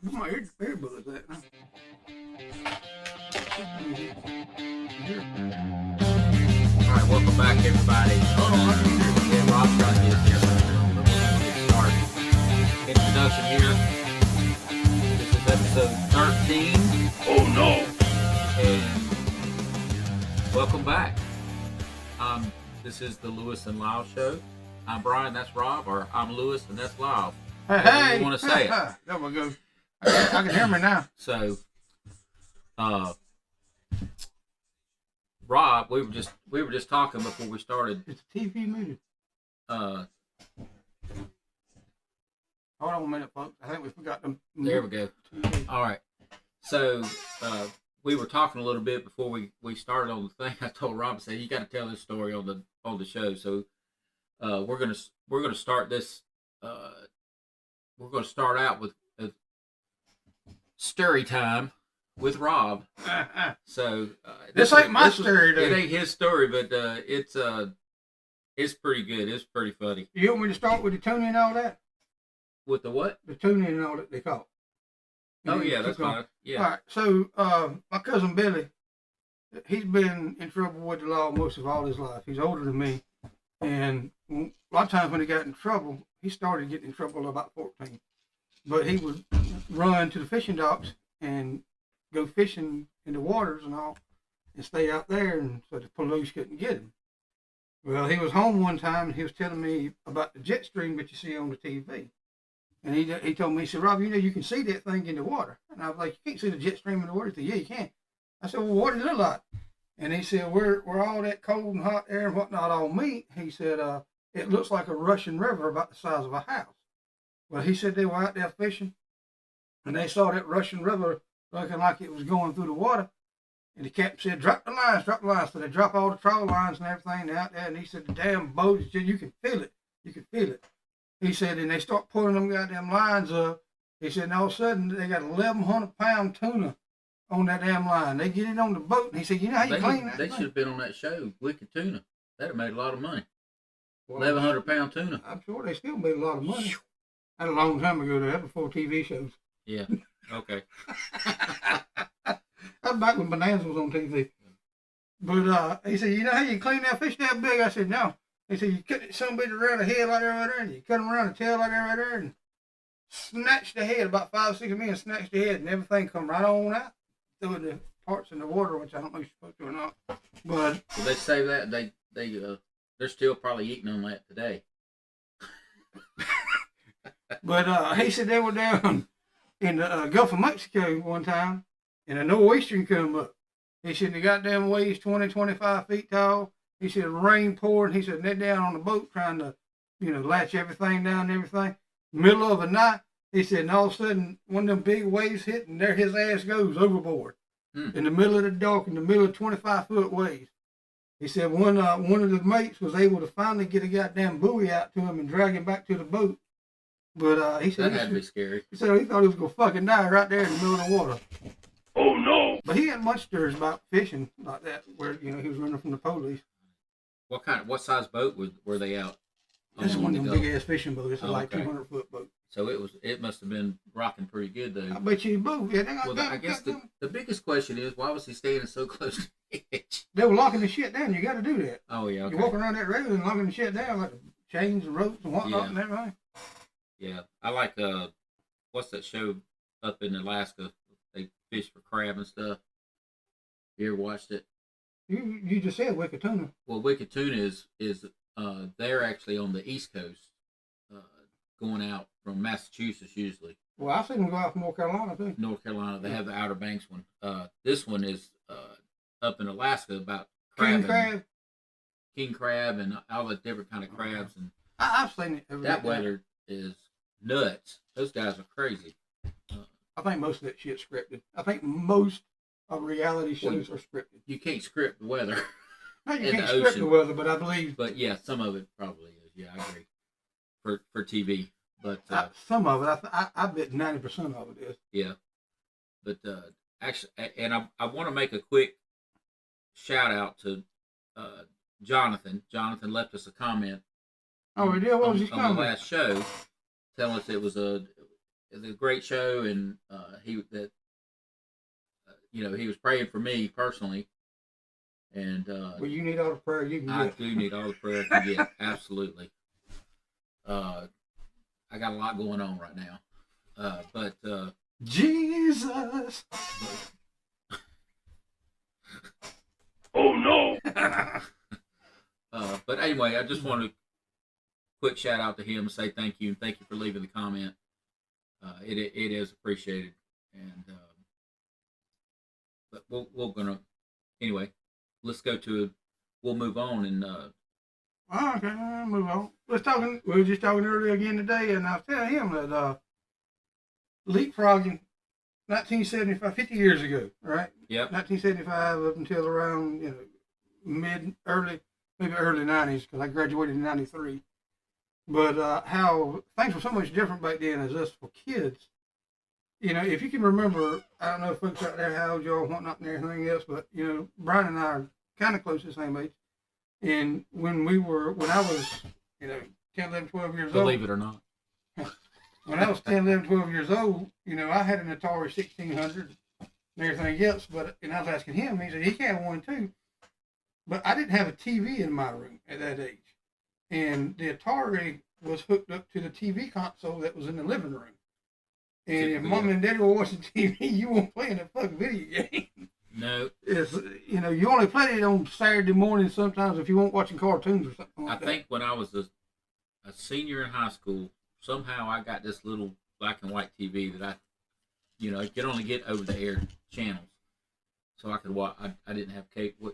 My earbud is that. All right, welcome back, everybody. Yeah, Rob's trying to get us here, but we're going to get started. Introduction here. This is episode 13. Oh no! And welcome back. This is the Lewis and Lyle Show. I'm Brian, that's Rob, or I'm Lewis and that's Lyle. Hey, you want to say it? There we go. I can hear me now. So, Rob, we were just talking before we started. It's a TV movie. Uh, Hold on a minute, folks. I think we forgot them. There we go. All right. So we were talking a little bit before we started on the thing. I told Rob, I said, you got to tell this story on the show. So we're gonna start this. We're gonna start out with a story time with Rob. So this ain't my story, though. It ain't his story, but it's pretty good. It's pretty funny. You want me to start with the tuning and all that? With the what? The tuning and all that they call. Oh yeah, that's fine. Yeah. All right. So my cousin Billy, he's been in trouble with the law most of all his life. He's older than me, and a lot of times when he got in trouble, he started getting in trouble about 14. But he would run to the fishing docks and go fishing in the waters and all, and stay out there, and so the police couldn't get him. Well, he was home one time, and he was telling me about the jet stream that you see on the TV. And he told me, he said, Rob, you can see that thing in the water. And I was like, you can't see the jet stream in the water? He said, yeah, you can. I said, well, what does it look like? And he said, where all that cold and hot air and whatnot all meet, he said, it looks like a rushing river about the size of a house. Well, he said they were out there fishing, and they saw that rushing river looking like it was going through the water. And the captain said, drop the lines, drop the lines. So they drop all the trawl lines and everything out there. And he said, the damn boat, he said, you can feel it. You can feel it. He said, and they start pulling them goddamn lines up. He said, and all of a sudden, they got 1,100-pound tuna on that damn line. They get it on the boat. And he said, you know how you clean that They thing? should have been on that show, Wicked Tuna. That'd have made a lot of money. 1,100-pound tuna. I'm sure they still made a lot of money. That a long time ago, that before TV shows. Yeah, okay. That's back when Bonanza was on TV. But he said, you know how you clean that fish that big? I said, no. He said, you cut some bit around the head like that right there, and you cut them around the tail like that right there, and snatch the head, about 5 or 6 minutes, snatch the head, and everything come right on out through the parts in the water, which I don't know if you're supposed to or not. But well, they say that they're still probably eating on that today. but he said they were down in the Gulf of Mexico one time, and a nor'easter come up. He said the goddamn waves 20, 25 feet tall. He said rain poured. He said they're down on the boat trying to, latch everything down and everything. Middle of the night, he said, and all of a sudden one of them big waves hit, and there his ass goes overboard in the middle of the dock, in the middle of 25-foot waves. He said one of the mates was able to finally get a goddamn buoy out to him and drag him back to the boat. But he said that had to be scary. He said he thought he was gonna fucking die right there in the middle of the water. Oh no! But he had much stories about fishing like that, where he was running from the police. What size boat were they out? This is one of them big ass fishing boats. It's like 200-foot boat. So it must have been rocking pretty good though. I bet you both. Yeah, I guess the biggest question is, why was he standing so close to the edge? They were locking the shit down. You got to do that. Oh yeah. Okay. You're walking around that road and locking the shit down, like the chains and ropes and whatnot and everything. Yeah, I like what's that show up in Alaska? They fish for crab and stuff. You ever watched it? You just said Wicked Tuna. Well, Wicked Tuna is they're actually on the East Coast, going out from Massachusetts usually. Well, I've seen them go out from North Carolina too. North Carolina, they have the Outer Banks one. This one is up in Alaska about crab, king crab, and all the different kind of crabs. And I've seen it. That weather is nuts. Those guys are crazy. I think most of that shit's scripted. I think most of reality shows are scripted. You can't script the weather. No, you can't script the weather, but I believe. But yeah, some of it probably is. Yeah, I agree. For TV, but some of it, I bet 90% of it is. Yeah, but actually, and I want to make a quick shout out to Jonathan. Jonathan left us a comment. Oh, he did. What was his comment? On the last show, telling us it was a great show, and he was praying for me personally, and Well, you need all the prayer you can I get. do need all the prayer I can get. Absolutely. I got a lot going on right now, but Jesus. Oh no! But anyway, I just want to quick shout out to him and say thank you, and thank you for leaving the comment. It is appreciated, and but we're gonna anyway. Let's go to. We'll move on and. Okay, move on. We were just talking earlier again today, and I was telling him that leapfrogging 1975, 50 years ago, right? Yep. 1975 up until around, maybe early 90s, because I graduated in 93. But how things were so much different back then as us for kids. If you can remember, I don't know if folks out there how old y'all, whatnot, and everything else, but, Brian and I are kind of close to the same age. And when I was, 10, 11, 12 years old. Believe it or not. When I was 10, 11, 12 years old, I had an Atari 1600 and everything else. And I was asking him, he said he had one too. But I didn't have a TV in my room at that age. And the Atari was hooked up to the TV console that was in the living room. And if Mom and Daddy were watching TV, you weren't playing a fucking video game. No. It's, you only played it on Saturday morning sometimes if you weren't watching cartoons or something like that. I think when I was a senior in high school, somehow I got this little black and white TV that I could only get over the air channels. So I could watch. I didn't have cable.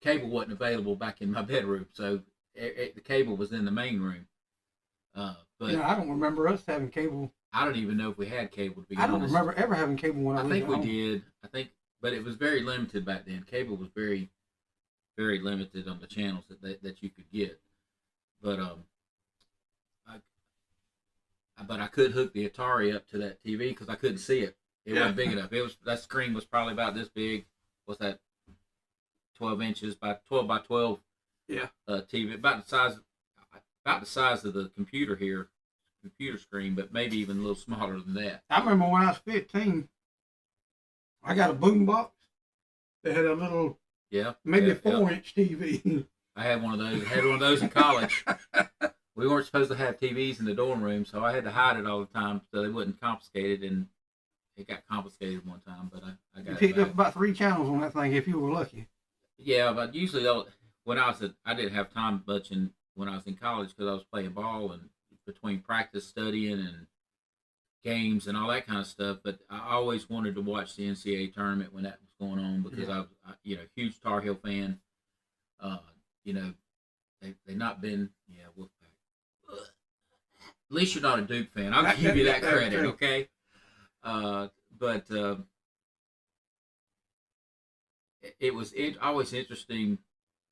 Cable wasn't available back in my bedroom, so the cable was in the main room. But I don't remember us having cable. I don't even know if we had cable, to be honest. I don't honest. remember ever having cable when I think we home. did. But it was very limited back then. Cable was very, very limited on the channels that you could get. But I could hook the Atari up to that TV because I couldn't see it. It wasn't big enough. That screen was probably about this big. What's that? 12 inches by 12 by 12. Yeah. TV about the size of the computer screen, but maybe even a little smaller than that. I remember when I was 15, I got a boom box that had a little, maybe a 4-inch TV. I had one of those. I had one of those in college. We weren't supposed to have TVs in the dorm room, so I had to hide it all the time so they wouldn't confiscate it, and it got confiscated one time, but I got you it picked back. up about 3 channels on that thing if you were lucky. Yeah, but usually when I didn't have time much when I was in college because I was playing ball and between practice, studying, and games and all that kind of stuff. But I always wanted to watch the NCAA tournament when that was going on because I was, huge Tar Heel fan. They've not been, Wolfpack. At least you're not a Duke fan. I'll give you that credit, okay? But it was always interesting,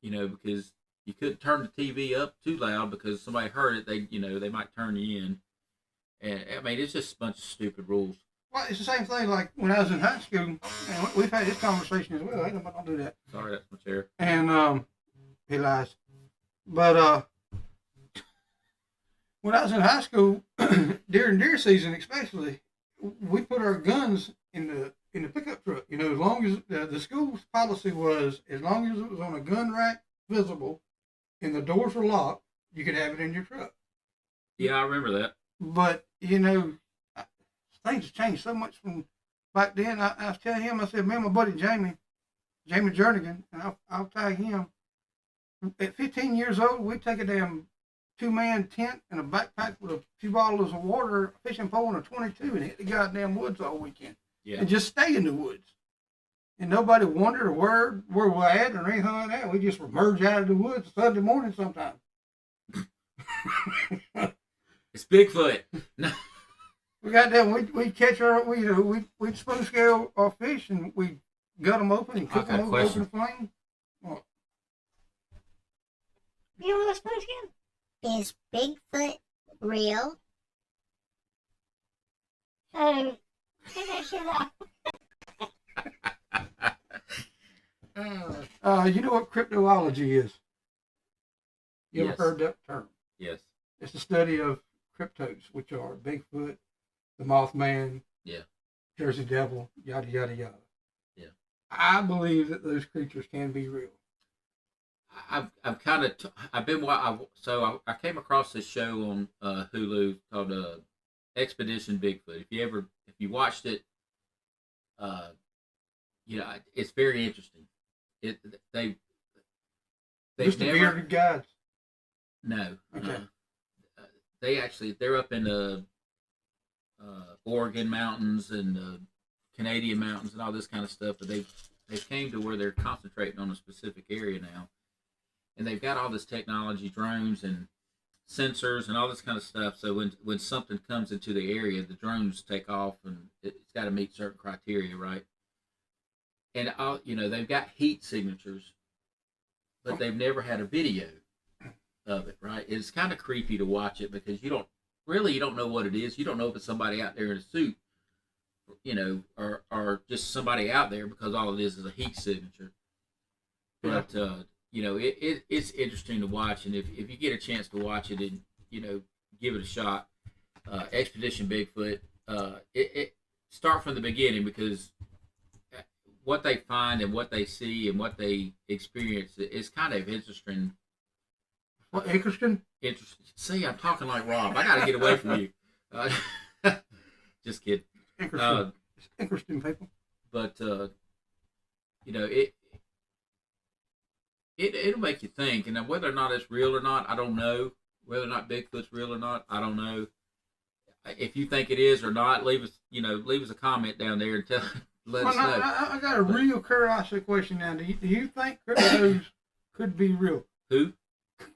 because you couldn't turn the TV up too loud because somebody heard it. They might turn you in, and I mean it's just a bunch of stupid rules. Well, it's the same thing like when I was in high school, and we've had this conversation as well. Don't do that. Sorry, that's my chair. And he lies. But when I was in high school, during deer season especially, we put our guns in the pickup truck. As long as the school's policy was, as long as it was on a gun rack visible, and the doors were locked, you could have it in your truck. Yeah, I remember that. But things have changed so much from back then. I was telling him, I said, man, my buddy Jamie Jernigan, and I'll tag him. At 15 years old, we'd take a damn 2-man tent and a backpack with a few bottles of water, a fishing pole, and a 22, and hit the goddamn woods all weekend. Yeah. And just stay in the woods. And nobody wondered where we're at or anything like that. We just emerge out of the woods Sunday morning sometime. It's Bigfoot. We got them. We catch we'd spoon scale our fish and we gut them open and cook them over open flame. What? You know what a spoon scale? Is Bigfoot real? So, take that shit off. You know what cryptozoology is? You ever heard that term? Yes. It's the study of cryptos, which are Bigfoot, the Mothman, Yeah. Jersey Devil, yada yada yada. Yeah. I believe that those creatures can be real. I've kind of I've been I came across this show on Hulu called Expedition Bigfoot. If you watched it, it's very interesting. It they've Just the never bearded guys. no Okay. they're up in the Oregon mountains and Canadian mountains and all this kind of stuff, but they came to where they're concentrating on a specific area now, and they've got all this technology, drones and sensors and all this kind of stuff. So when something comes into the area, the drones take off, and it's got to meet certain criteria, right? And they've got heat signatures, but they've never had a video of it, right? It's kind of creepy to watch it because you don't know what it is. You don't know if it's somebody out there in a suit, or just somebody out there, because all it is a heat signature. But it's interesting to watch, and if you get a chance to watch it and give it a shot, Expedition Bigfoot, it start from the beginning, because what they find and what they see and what they experience is kind of interesting. What, interesting? Interesting. See, I'm talking like Rob. I got to get away from you. Just kidding. Interesting. It's interesting, people. But it'll make you think, and whether or not it's real or not, I don't know. Whether or not Bigfoot's real or not, I don't know. If you think it is or not, leave us a comment down there and let us know. I got a real curiosity question now. Do you think cryptos could be real? Who?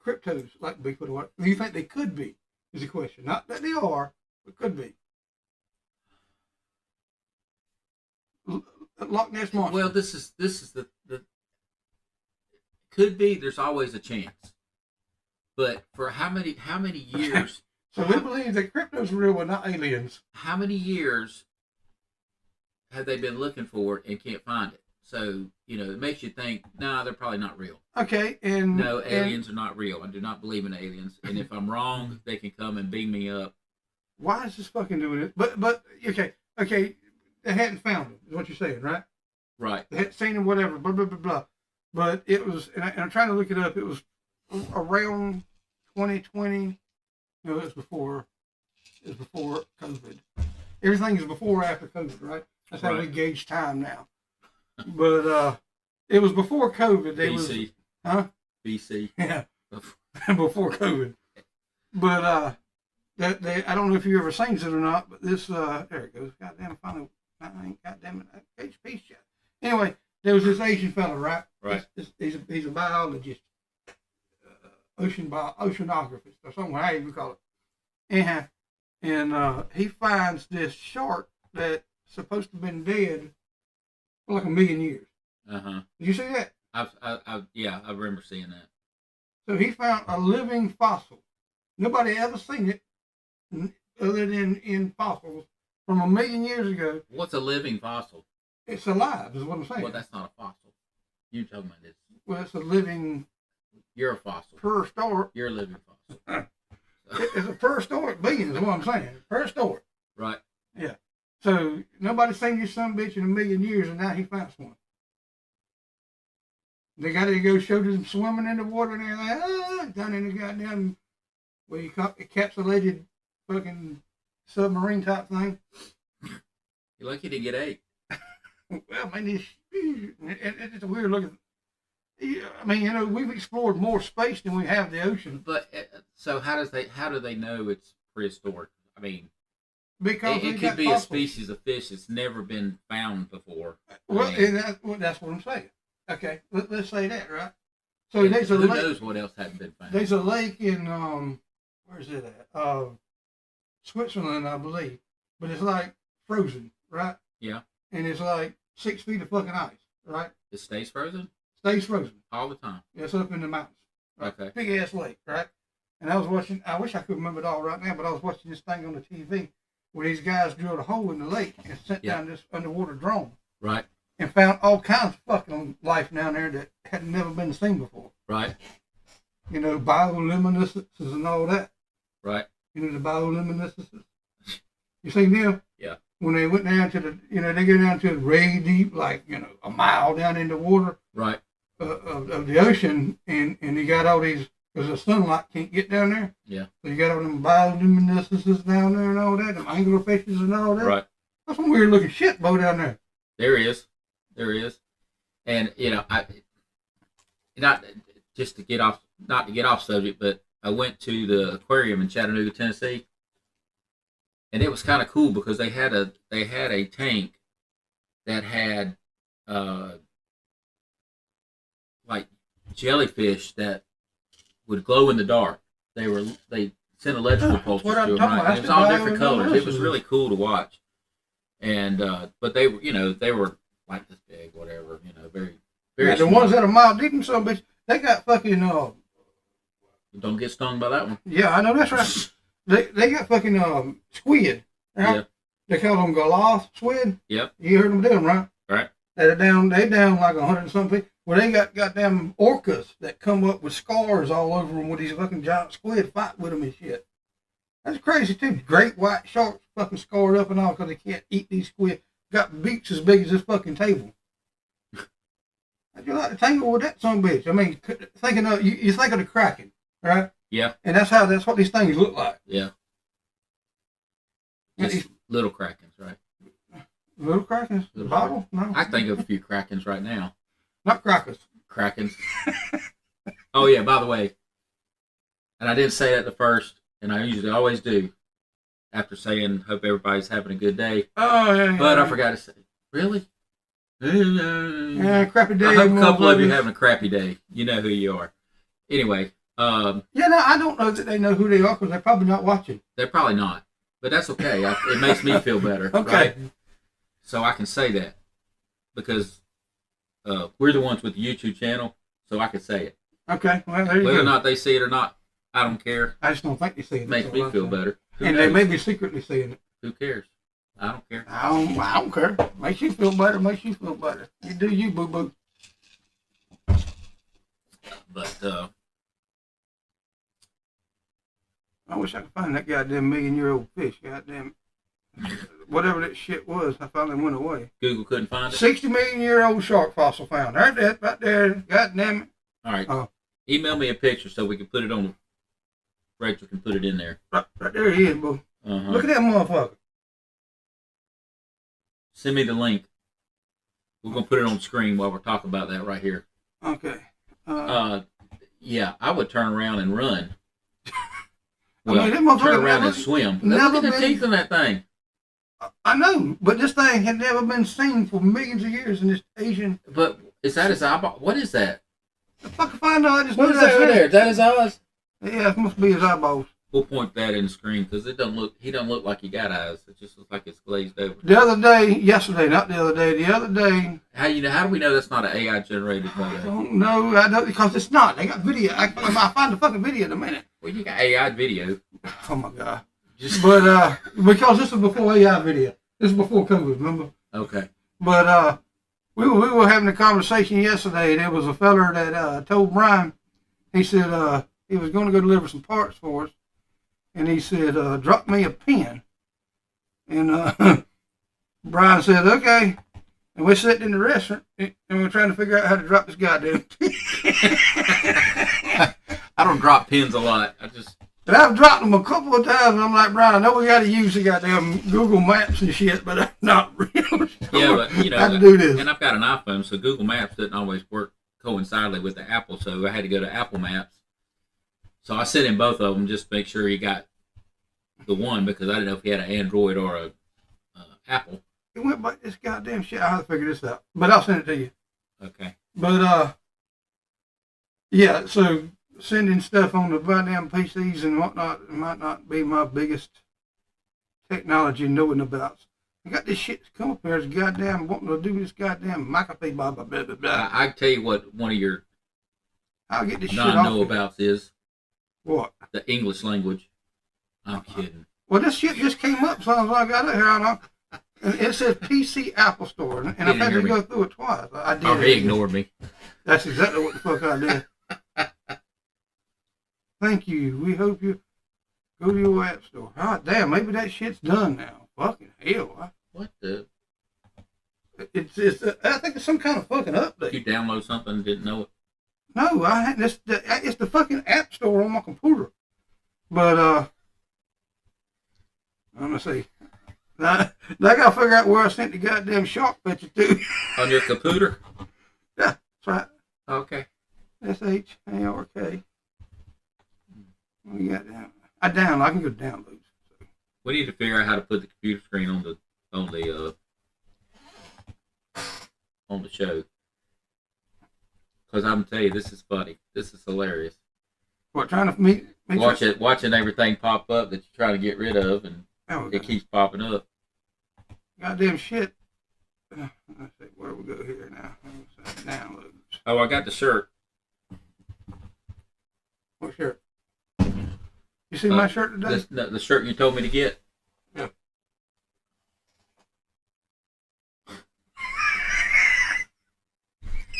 Cryptos, like Bigfoot or what? Do you think they could be? Is the question. Not that they are, but could be. Loch Ness Monster. Well, this is the could be. There's always a chance, but for how many years? So we believe that crypto's real, but not aliens. How many years have they been looking for it and can't find it? So it makes you think, nah, they're probably not real. Okay, and no, aliens are not real. I do not believe in aliens, and if I'm wrong, they can come and beam me up. Why is this fucking doing it? But okay, they hadn't found him, is what you're saying, right? Right. They hadn't seen him, whatever, blah blah blah blah. But it was, and I'm trying to look it up. It was around 2020. No, it was before COVID. Everything is before or after COVID, right? That's how we gauge time now. But it was before COVID. BC. BC. Yeah. Before COVID. But I don't know if you ever seen it or not, but this there it goes. Goddamn, finally, goddamn it, HP shot. Anyway, there was this Asian fella, right? Right. He's a biologist, oceanographer, or something, how you call it. And he finds this shark that's supposed to have been dead for like 1 million years. Did you see that? I remember seeing that. So he found a living fossil. Nobody ever seen it other than in fossils from 1 million years ago. What's a living fossil? It's alive, is what I'm saying. Well, that's not a fossil. You talking about this? Well, it's a living. You're a fossil. Prehistoric. You're a living fossil. It's a prehistoric being, is what I'm saying. Prehistoric. Right. Yeah. So nobody's seen this son bitch in 1 million years, and now he finds one. They got to go show them swimming in the water, and they're like, down in the goddamn, where you encapsulated fucking submarine type thing. You're lucky to get 8. Well, I mean, it's a weird looking. I mean, we've explored more space than we have the ocean. But so how do they know it's prehistoric? I mean, because it could be a species of fish that's never been found before. Well, and that's what I'm saying. Okay, let's say that, right? So there's a who lake. Knows what else hadn't been found? There's a lake in where's it at? Switzerland, I believe, but it's like frozen, right? Yeah. And it's like 6 feet of fucking ice, right? It stays frozen? Stays frozen. All the time? Yeah, it's up in the mountains. Right? Okay. Big ass lake, right? And I was watching, I wish I could remember it all right now, but I was watching this thing on the TV where these guys drilled a hole in the lake and sent down this underwater drone. Right. And found all kinds of fucking life down there that had never been seen before. Right. Bioluminescences and all that. Right. The bioluminescences. You seen them? Yeah. When they went down to the, they go down to way deep, like, a mile down in the water Right. of the ocean, and you got all these, because the sunlight can't get down there. Yeah. So you got all them bioluminescences down there and all that, them angular fishes and all that. Right. That's some weird looking shit, Bo, down there. There is. And, I not just to get off, not to get off subject, but I went to the aquarium in Chattanooga, Tennessee, and it was kind of cool because they had a tank that had like jellyfish that would glow in the dark. They sent electrical pulses what I'm to them, talking right? about. And it was all That's different the colors. It was bioluminescence. really cool to watch. And but they were, they were like this big, whatever, very, very. Yeah, the small. ones that are mile deep and some bitch, they got fucking Don't get stung by that one. yeah, I know that's right. They got fucking squid. Right? Yeah. They call them galoth squid. Yep. You heard them do them, right? Right. They down like 100 and something. Well, they got goddamn orcas that come up with scars all over them with these fucking giant squid fight with them and shit. That's crazy too. Great white sharks fucking scarred up and all because they can't eat these squid. Got beaks as big as this fucking table. How'd you like to tangle with that son of a bitch? I mean, thinking of you think of the kraken, right? Yeah. And that's what these things look like. Yeah. Yeah, Just little krakens, right? Little krakens? The bottle? No. I think of a few krakens right now. Not krakens. Krakens. Oh yeah. By the way, and I didn't say that at the first, and I usually always do after saying hope everybody's having a good day. Oh yeah. But I forgot to say, really? Yeah, crappy day. I hope a couple of you motherfuckers. having a crappy day. You know who you are. Anyway, Yeah, no, I don't know that they know who they are because they're probably not watching. they're probably not, but that's okay. It makes me feel better. Okay. Right? So I can say that because we're the ones with the YouTube channel, so I can say it. Okay. Well, there you Whether go. or not they see it or not, I don't care. I just don't think they see it. It makes That's me all I'm feel saying. better. Who And knows? they may be secretly seeing it. Who cares? I don't care. I don't care. Makes you feel better. Makes you feel better. You do you, boo boo. But I wish I could find that goddamn million-year-old fish. Goddamn, whatever that shit was, I finally went away. Google couldn't find it. 60 million-year-old shark fossil found. There's that right there. Goddamn it. All right. Oh. Email me a picture so we can put it on. Rachel can put it in there. Right there he is, boo. Uh-huh. Look at that motherfucker. Send me the link. We're gonna put it on the screen while we're talking about that right here. Okay. Yeah, I would turn around and run. I mean, that motherfucker turn around never- and swim. never Look at the been- teeth in that thing. I know, but this thing had never been seen for millions of years in this Asian. But is that his eyeball? What is that? The fuck if I know? I just What knew is that over that's there? it. Is that his eyes? Yeah, it must be his eyeballs. We'll point that in the screen because it doesn't look. He doesn't look like he got eyes. It just looks like it's glazed over. The other day, yesterday, not the other day, the other day, How do we know that's not an AI generated I photo? don't know, I don't, because it's not. They got video. I find the fucking video in a minute. Well, you got AI video. Oh my God. Just But, because this was before AI video. This is before COVID, remember? okay. But, we were having a conversation yesterday. There was a feller that, told Brian, he said, he was going to go deliver some parts for us. And he said, drop me a pin. And Brian said, okay. And we're sitting in the restaurant and we're trying to figure out how to drop this goddamn pin. I don't drop pins a lot. And I've dropped them a couple of times. And I'm like, Brian, I know we got to use the goddamn Google Maps and shit, but I'm not real sure Yeah, but how to do this. And I've got an iPhone, so Google Maps doesn't always work coincidentally with the Apple, so I had to go to Apple Maps. So I sent in both of them just to make sure he got the one because I didn't know if he had an Android or a Apple. It went by this goddamn shit. I have to figure this out. But I'll send it to you. Okay. But, yeah, so sending stuff on the goddamn PCs and whatnot might not be my biggest technology knowing about. I got this shit that's come up here. It's goddamn wanting to do this goddamn McAfee, blah, blah, blah, blah, blah. I can tell you what one of your I'll get this shit off. non-know-abouts is. What? The English language. I'm kidding. Well, this shit just came up, so I got it here. And it says PC Apple Store, and I've had to go through it twice. I did. Oh, he ignored me. That's exactly what the fuck I did. Thank you. We hope you go to your app store. God damn, maybe that shit's done now. fucking hell. What the? It's I think it's some kind of fucking update. You download something and didn't know it? No, it's the fucking app store on my computer. But let me see. Now I gotta figure out where I sent the goddamn shark picture to. On your computer? Yeah, that's right. Okay. SHARK. What you got down? I can go to downloads. We need to figure out how to put the computer screen on the show. Because I'm telling you, this is funny. This is hilarious. What, trying to meet Watching everything pop up that you're trying to get rid of, and it keeps popping up. Goddamn shit. Let's see, where we go here now? Downloads. Oh, I got the shirt. What shirt? You see my shirt today? The shirt you told me to get? Yeah.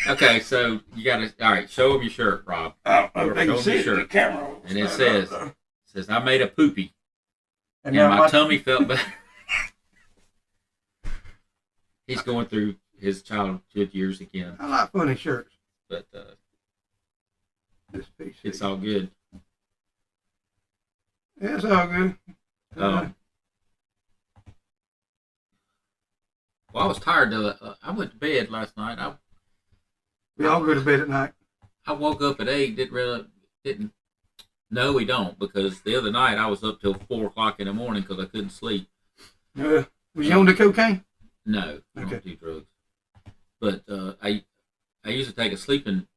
Okay, so you got to, all right, show them your shirt, Rob. Oh, Show they can them see your it in the shirt. camera. And it says, I made a poopy. And now my tummy felt bad. He's going through his childhood years again. I like funny shirts. But This PC. it's all good. Yeah, it's all good. Well, I was tired though. I went to bed last night. We all go to bed at night. I woke up at 8. No, we don't, because the other night I was up till 4 o'clock in the morning because I couldn't sleep. Was you on the cocaine? No, I Okay. don't do drugs. But I used to take a sleeping,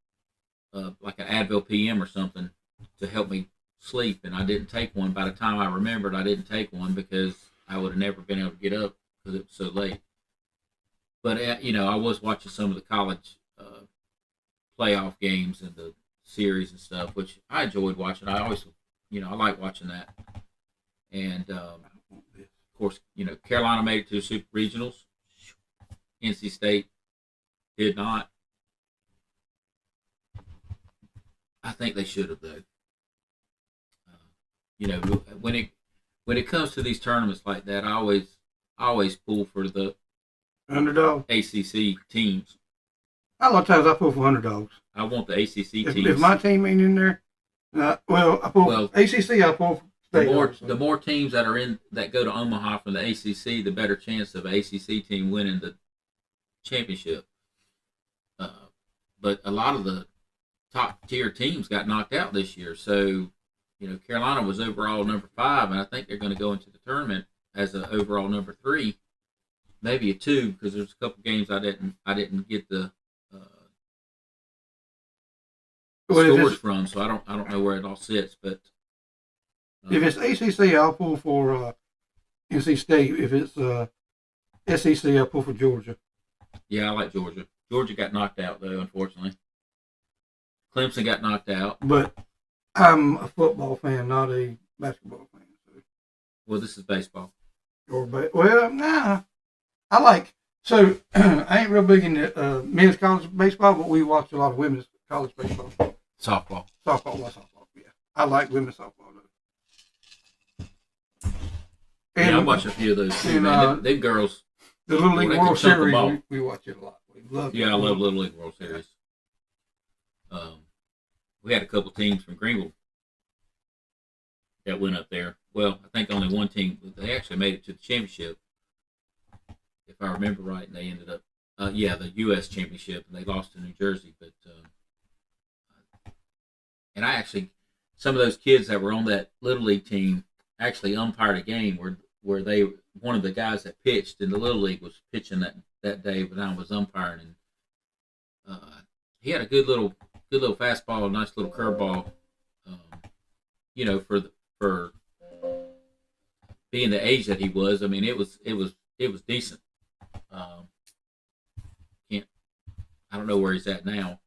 like an Advil PM or something, to help me sleep, and I didn't take one. By the time I remembered, I didn't take one because I would have never been able to get up because it was so late. But I was watching some of the college playoff games and the series and stuff, which I enjoyed watching. I always, I like watching that. And of course, Carolina made it to the Super Regionals. NC State did not. I think they should have, though. When it comes to these tournaments like that, I always pull for the Underdog. ACC teams. A lot of times I pull for underdogs. I want the ACC teams. If my team ain't in there, I pull ACC. I pull for State. The more teams that go to Omaha from the ACC, the better chance of an ACC team winning the championship. But a lot of the top tier teams got knocked out this year, so Carolina was overall number 5, and I think they're going to go into the tournament as an overall number 3, maybe a 2, because there's a couple games I didn't get the scores from, so I don't know where it all sits. But if it's ACC, I'll pull for NC State. If it's SEC, I'll pull for Georgia. Yeah, I like Georgia. Georgia got knocked out though, unfortunately. Clemson got knocked out. But I'm a football fan, not a basketball fan. So. Well, this is baseball. Nah. I like. So I ain't real big into men's college baseball, but we watch a lot of women's college baseball. Softball. Softball. Yeah. I like women's softball though. And, I watch a few of those too, man. Them girls. The Little League World Series, we watch it a lot. I love Little League World Series. We had a couple teams from Greenville that went up there. Well, I think only one team. They actually made it to the championship, if I remember right, and they ended up, the U.S. championship, and they lost to New Jersey. But and I actually, some of those kids that were on that Little League team actually umpired a game where one of the guys that pitched in the Little League was pitching that day when I was umpiring, and he had a good little fastball, a nice little curveball. For being the age that he was, I mean, it was decent. I don't know where he's at now,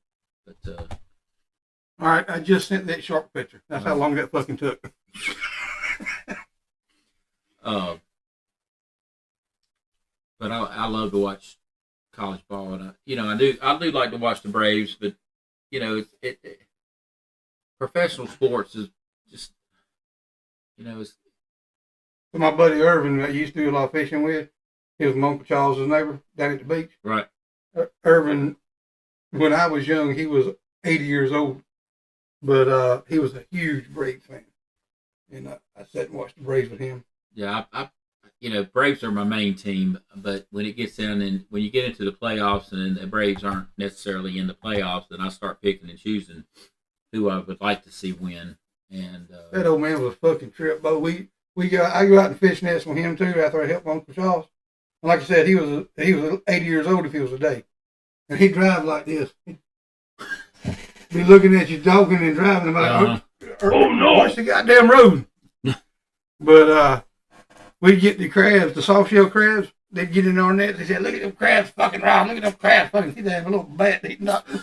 but all right, I just sent that shark picture. That's how long that fucking took. But I love to watch college ball, and I do like to watch the Braves, but professional sports is just So my buddy Irvin, that I used to do a lot of fishing with, he was my Uncle Charles's neighbor down at the beach. Right. Irvin, when I was young, he was 80 years old, but he was a huge Braves fan, and I sat and watched the Braves with him. Yeah, Braves are my main team, but when it gets down and when you get into the playoffs and the Braves aren't necessarily in the playoffs, then I start picking and choosing who I would like to see win. And that old man was a fucking trip. But I go out and fish nets with him too after I helped Uncle Charles. And like I said, he was 80 years old if he was a day, and he'd drive like this. He'd be looking at you talking and driving. I'm like, Oh, no. Watch the goddamn road. But we'd get the crabs, the soft shell crabs. They'd get in our nets. They said, "Look at them crabs, fucking Rob. Look at them crabs, fucking." He'd have a little bat. He'd knock them.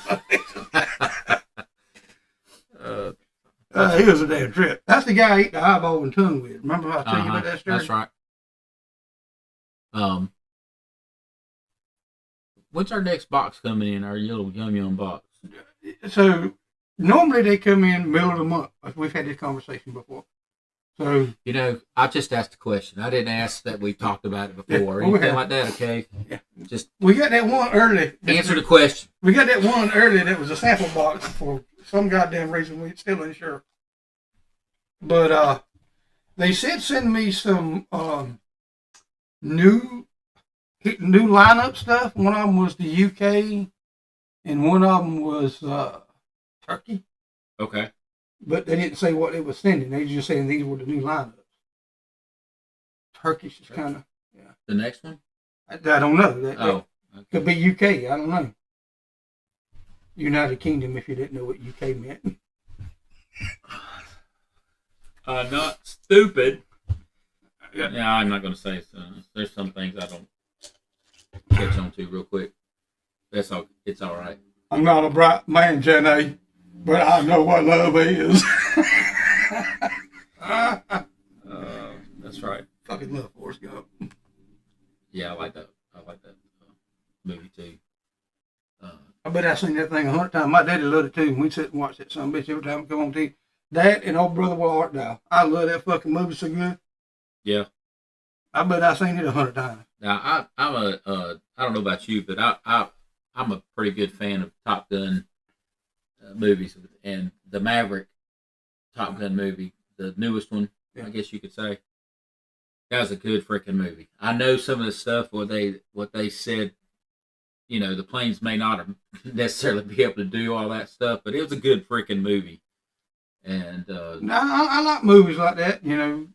He was a damn trip. That's the guy I ate the eyeball and tongue with. Remember I told you about that story? That's right. When's our next box coming in? Our little yum box. So normally they come in middle of the month. We've had this conversation before. So I just asked a question. I didn't ask that we talked about it before or Yeah, anything like that. Okay, yeah. Just we got that one early. answer the question. We got that one early that was a sample box for some goddamn reason. We still ain't sure. But they said send me some new lineup stuff. One of them was the UK, and one of them was Turkey. Okay. But they didn't say what they were sending. They were just saying these were the new lineups. Turkish is kind of, yeah. The next one? I don't know. That Okay. could be UK. I don't know. United Kingdom, if you didn't know what UK meant. Not stupid. Yeah, I'm not going to say so. There's some things I don't catch on to real quick. That's all. It's all right. I'm not a bright man, Jenny, but I know what love is. That's right. Fucking love Forrest Gump. Yeah, I like that. Movie too. I bet I've seen that thing 100 times. My daddy loved it too. And we'd sit and watch that son of a bitch every time it come on TV. That and Old Brother Where Art Thou. I love that fucking movie so good. Yeah. I bet I've seen it 100 times. Now I'm I don't know about you, but I'm a pretty good fan of Top Gun movies, and the Maverick Top Gun movie, the newest one, Yeah. I guess you could say. That was a good freaking movie. I know some of the stuff what they said. The planes may not necessarily be able to do all that stuff, but it was a good freaking movie. And I like movies like that, and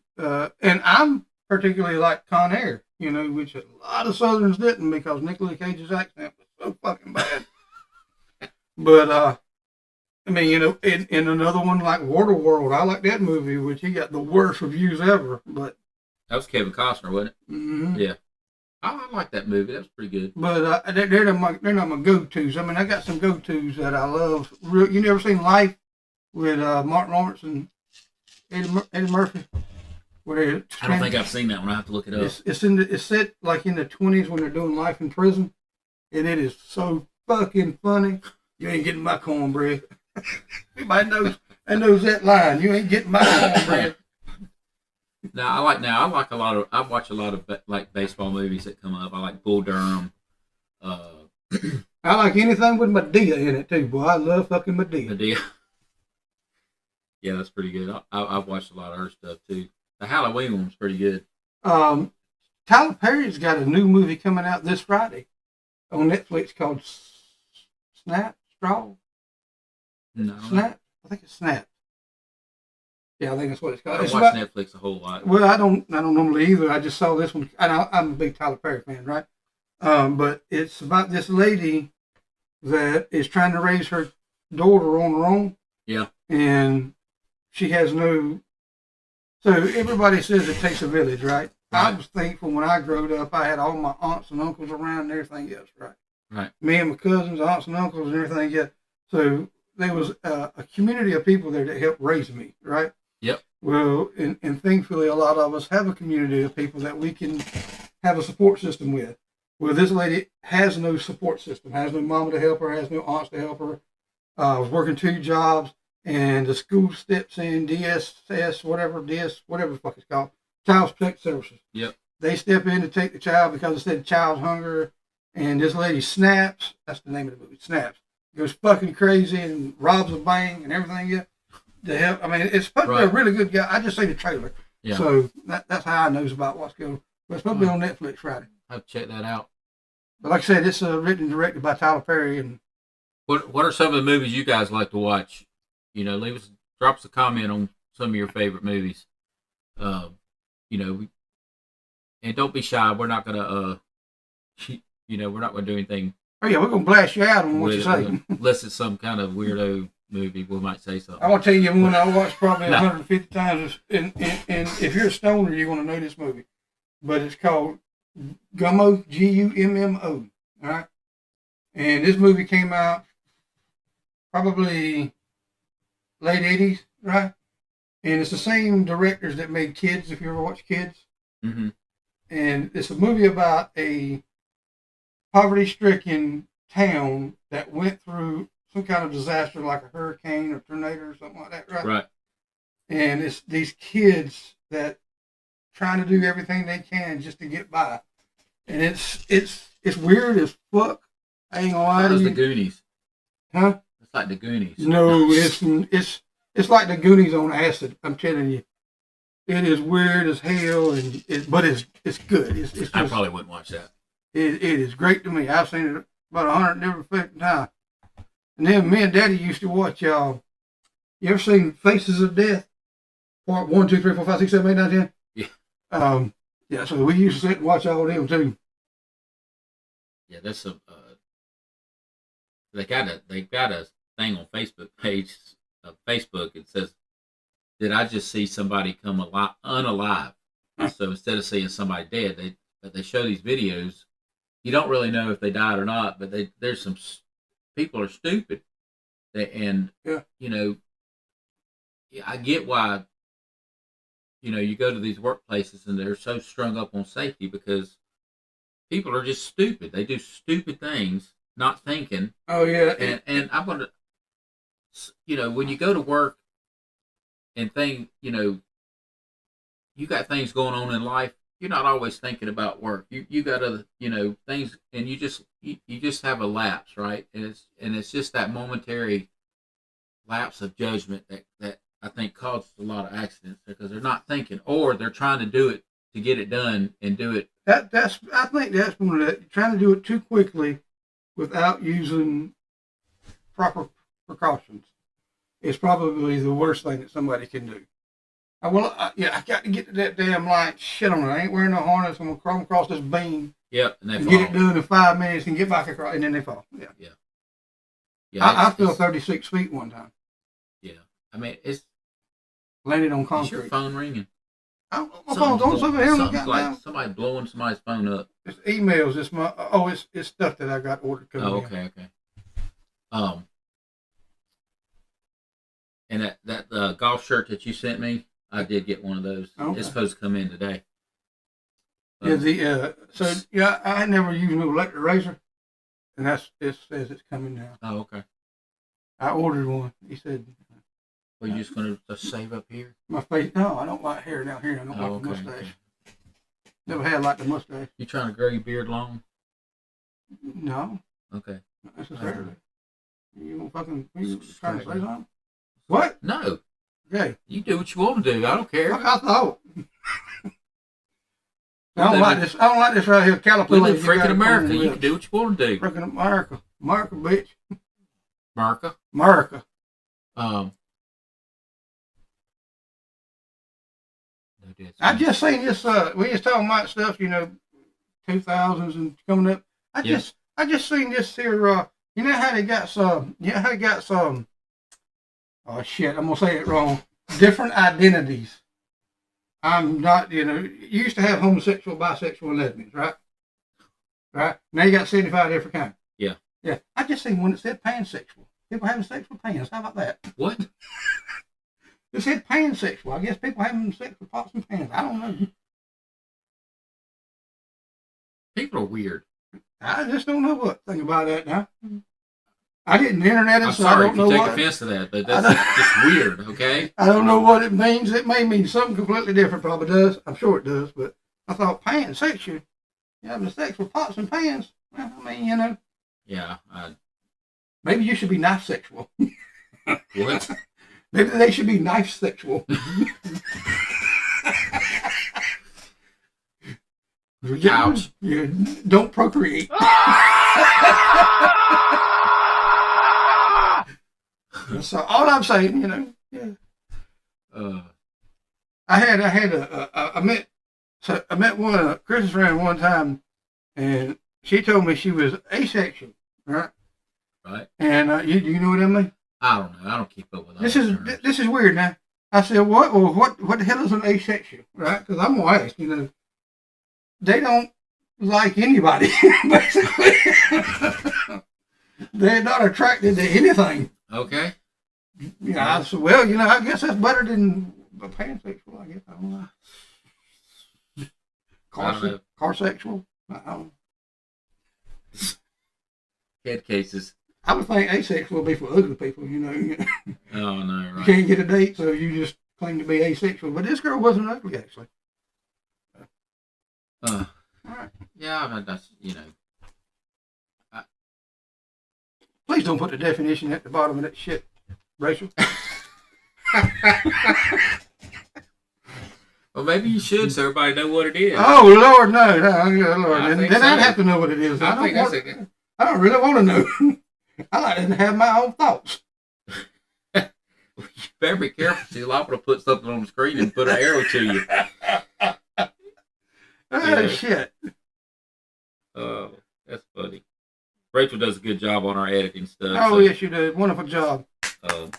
I'm particularly like Con Air, which a lot of Southerns didn't because Nicolas Cage's accent was so fucking bad. But I mean, in another one like Waterworld, I like that movie, which he got the worst reviews ever. But that was Kevin Costner, wasn't it? Mm-hmm. Yeah, I like that movie. That was pretty good. But they're not my go-tos. I mean, I got some go-tos that I love. You never seen Life with Martin Lawrence and Eddie Murphy? Where I don't think I've seen that one. I have to look it up. It's set like in the 20s when they're doing life in prison, and it is so fucking funny. You ain't getting my cornbread. Everybody knows that line. You ain't getting my cornbread. I watch a lot of like baseball movies that come up. I like Bull Durham. I like anything with Medea in it too, boy. I love fucking Medea. Yeah, that's pretty good. I've watched a lot of her stuff too. The Halloween one's pretty good. Tyler Perry's got a new movie coming out this Friday on Netflix called Snap. No, Snap? I think it's Snap. Yeah, I think that's what it's called. I don't watch Netflix a whole lot. Well, I don't normally either. I just saw this one, and I'm a big Tyler Perry fan, right? But it's about this lady that is trying to raise her daughter on her own. Yeah. And she has no. So everybody says it takes a village, right? I was thankful when I grew up. I had all my aunts and uncles around and everything else, right? Right. Me and my cousins, aunts and uncles, and everything else. So there was a community of people there that helped raise me, right? Yep. Well, and thankfully, a lot of us have a community of people that we can have a support system with. Well, this lady has no support system, has no mama to help her, has no aunts to help her. Was working 2 jobs, and the school steps in, whatever the fuck it's called, Child Protective Services. Yep. They step in to take the child because it said child's hunger, and this lady snaps. That's the name of the movie. Snaps. Goes fucking crazy and robs a bank and everything. Yeah. To help. I mean, it's supposed to be a really good guy. I just seen the trailer, so that's how I knows about what's going on. But it's supposed to be on Netflix Friday. I'll check that out. But like I said, it's written and directed by Tyler Perry. And what are some of the movies you guys like to watch? You know, drop us a comment on some of your favorite movies. You know, and don't be shy. We're not gonna we're not gonna do anything. Oh yeah, we're gonna blast you out on what you say. Unless it's some kind of weirdo movie, we might say something. I want to tell you one I watched probably 150 times, and if you're a stoner, you're gonna know this movie. But it's called Gummo, Gummo. All right, and this movie came out probably late 80s, right? And it's the same directors that made Kids, if you ever watch Kids. Mm-hmm. And it's a movie about a poverty-stricken town that went through some kind of disaster like a hurricane or tornado or something like that, right? Right. And it's these kids that trying to do everything they can just to get by. And it's weird as fuck. I ain't gonna lie to you. The Goonies. Huh? It's like the Goonies. No, it's like the Goonies on acid. I'm telling you, it is weird as hell, but it's good. It's just, I probably wouldn't watch that. It is great to me. I've seen it about 100 different times. And then me and Daddy used to watch y'all. You ever seen Faces of Death? Part 1, 2, 3, 4, 5, 6, 7, 8, 9, 10? Yeah. Yeah. So we used to sit and watch all of them too. Yeah, that's a. They got a thing on Facebook page of Facebook. It says, "Did I just see somebody come unalive?" So instead of seeing somebody dead, they show these videos. You don't really know if they died or not, but there's some people are stupid, and you know, I get why. You know, you go to these workplaces and they're so strung up on safety because people are just stupid. They do stupid things, not thinking. Oh yeah, and I'm gonna, you know, when you go to work and you got things going on in life. You're not always thinking about work. You got other things, and you just have a lapse, right? And it's just that momentary lapse of judgment that I think causes a lot of accidents because they're not thinking, or they're trying to do it to get it done and do it. I think that's one of that, trying to do it too quickly without using proper precautions is probably the worst thing that somebody can do. I got to get to that damn light. Shit on it. I ain't wearing no harness. I'm gonna crawl across this beam. Yep, and they fall. Get it done in 5 minutes and get back across, and then they fall. Yeah. I fell 36 feet one time. Yeah, I mean it's landed on concrete. Is your phone ringing? My phone's on something. Something's like somebody blowing somebody's phone up. It's emails. It's stuff that I got ordered coming in. Okay. And that golf shirt that you sent me, I did get one of those. Okay. It's supposed to come in today. I never used no electric razor, and it says it's coming now. Oh, okay. I ordered one. He said, "Well, you just gonna save up here?" My face? No, I don't like hair down here. I don't like the mustache. Okay. Never had like the mustache. You trying to grow your beard long? No. Okay. Not necessarily. You trying to say something? What? No. Okay. You do what you want to do. I don't care. I thought. I don't like this right here. California. We live freaking America. You can do what you want to do. Freaking America. America, bitch. America. I just seen this. We was talking about stuff, 2000s and coming up. I just seen this here. You know how they got some. Oh shit! I'm gonna say it wrong. Different identities. I'm not. You used to have homosexual, bisexual, and lesbians, right? Right. Now you got 75 different kinds. Yeah. Yeah. I just seen one that said pansexual. People having sex with pans. How about that? What? It said pansexual. I guess people having sex with pots and pans. I don't know. People are weird. I just don't know what thing about that now. I didn't internet it, I'm so I sorry don't if know you take what. offense to that, but that's just weird, okay? I don't know what it means. It may mean something completely different. Probably does. I'm sure it does. But I thought pansexual. You having sex with pots and pans. Well, I mean, you know. Yeah. Maybe you should be knife sexual. What? Maybe they should be knife sexual. Ouch. You don't procreate. So all I'm saying, you know, yeah. I met one Chris's friend one time, and she told me she was asexual, right? Right. And you know what I mean? I don't know. I don't keep up with all This those is terms. this is weird now. I said, what? Well, what the hell is an asexual, right? Because I'm gonna ask, you know, they don't like anybody, basically. They're not attracted to anything. Okay. You know, I said, well, you know, I guess that's better than a pansexual, I guess. I don't know. Carsexual? I don't know. Head cases. I would think asexual would be for ugly people, you know. You Oh, no, right. can't get a date, so you just claim to be asexual. But this girl wasn't ugly, actually. All right. Yeah, but that's, you know. Please don't put the definition at the bottom of that shit, Rachel. Well, maybe you should so everybody know what it is. Oh, Lord, no. Lord. I think Then so. I'd have to know what it is. I think that's I don't really want to know. I like to have my own thoughts. You better be careful. She's liable to put something on the screen and put an arrow to you. Oh, shit. Oh, that's funny. Rachel does a good job on our editing stuff. Oh, so, yes, you did. Wonderful job. You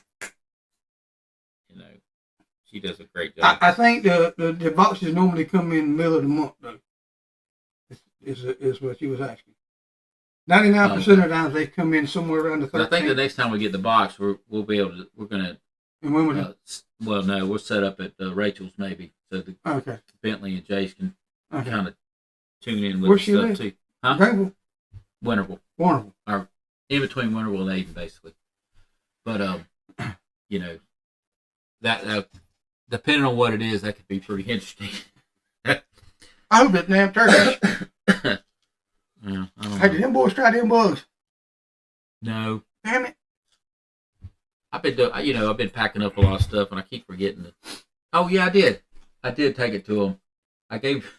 know, she does a great job. I think the boxes normally come in the middle of the month, though. Is what she was asking. 99% of the times they come in somewhere around the 13th. But I think the next time we get the box, we'll be able to. We're gonna. And when was it? Well, no, we'll set up at Rachel's maybe, so the Okay. Bentley and Jace can Okay. kind of tune in with Where the she stuff live? too. Huh? Greenville? Winterville, Wonderful. or in between Winterville and Aden, basically. But you know, that depending on what it is, that could be pretty interesting. I hope it's damn turkey. Yeah, I don't Hey, know. did them boys try them bugs? No, Damn it. I've been packing up a lot of stuff, and I keep forgetting to. Oh yeah, I did. I did take it to him. I gave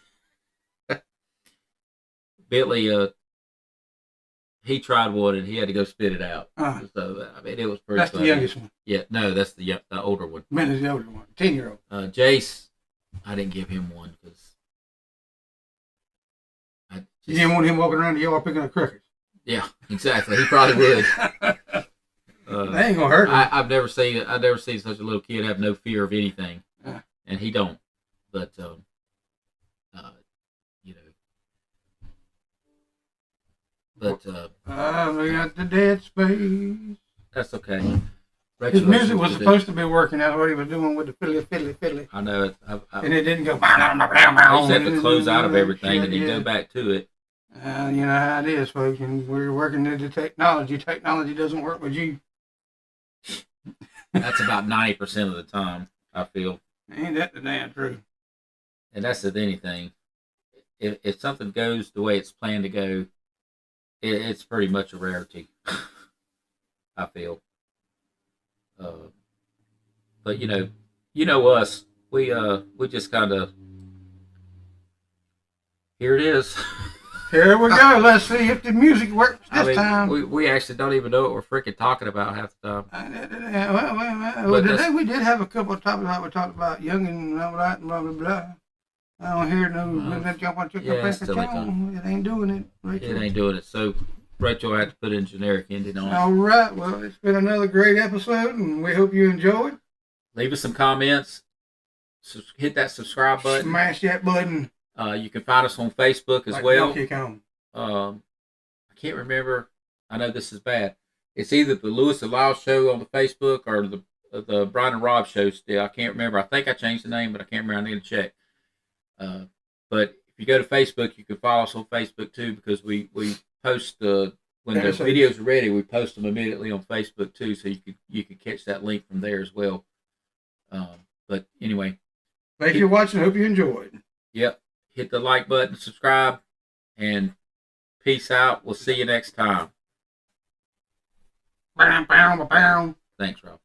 Bentley. He tried one, and he had to go spit it out. So I mean, it was pretty. That's funny. the youngest one. Yeah, no, that's the older one. Man is the older one. 10-year-old. Jace, I didn't give him one because You didn't want him walking around the yard picking up crickets. Yeah, exactly. He probably would. That ain't gonna hurt him. I've never seen such a little kid have no fear of anything, and he don't. But you know, but we got the dead space. that's okay. His music was supposed to be working. That's what he was doing with the fiddly. I know it. And it didn't go. I used to have to close out of everything and then go back to it. You know how it is, folks. And we're working with the technology. Technology doesn't work with you. That's about 90% of the time, I feel. Ain't that the damn truth? And that's with anything. If something goes the way it's planned to go, it's pretty much a rarity. I feel. But you know us. We just kind of. Here it is. Here we go. Let's see if the music works this time. We actually don't even know what we're freaking talking about half the time. Well, today we did have a couple of topics like we talked about young and all that and blah blah blah. I don't hear no jump on chicken yeah, It ain't doing it. Rachel. It ain't doing it. So Rachel had to put in generic ending on it. All right. Well, it's been another great episode, and we hope you enjoyed. Leave us some comments. Hit that subscribe button. Smash that button. You can find us on Facebook as like well. Donkey Kong. I can't remember. I know this is bad. It's either the Lewis and Lyle show on the Facebook or the Brian and Rob show still. I can't remember. I think I changed the name, but I can't remember. I need to check. But if you go to Facebook, you can follow us on Facebook too because we post the when the Episodes. videos are ready, we post them immediately on Facebook too, so you could catch that link from there as well. But anyway, Thank you for watching. I hope you enjoyed. yep. Hit the like button, subscribe, and peace out. We'll see you next time. Bow, bow, bow. Thanks, Rob.